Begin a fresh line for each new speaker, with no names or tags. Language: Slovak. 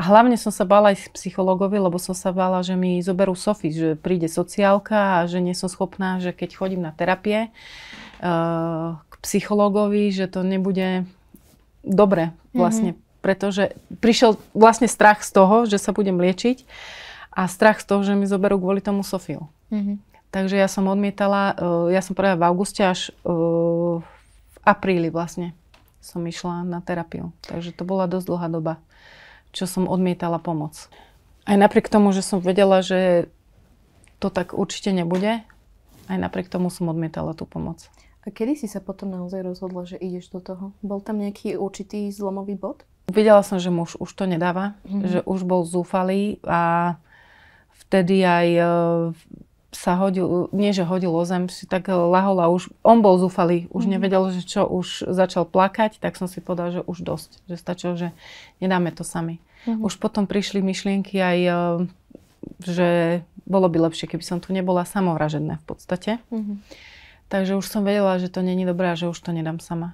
hlavne som sa bála aj psychologovi, lebo som sa bála, že mi zoberú Sofie, že príde sociálka a že nie som schopná, že keď chodím na terapie k psychologovi, že to nebude dobre vlastne. Pretože prišiel vlastne strach z toho, že sa budem liečiť a strach z toho, že mi zoberú kvôli tomu Sofiu. Takže ja som odmietala, ja som prvá v auguste až v apríli vlastne som išla na terapiu. Takže to bola dosť dlhá doba, čo som odmietala pomoc. Aj napriek tomu, že som vedela, že to tak určite nebude, aj napriek tomu som odmietala tú pomoc.
A kedy si sa potom naozaj rozhodla, že ideš do toho? Bol tam nejaký určitý zlomový bod?
Videla som, že muž už to nedáva, že už bol zúfalý a vtedy aj sa hodil, nie že hodil o zem, si tak lahol a už on bol zúfalý, už nevedel, že čo, už začal plakať, tak som si povedala, že už dosť, že stačilo, že nedáme to sami. Už potom prišli myšlienky aj, že bolo by lepšie, keby som tu nebola, samovražedné v podstate. Takže už som vedela, že to není dobré a že už to nedám sama.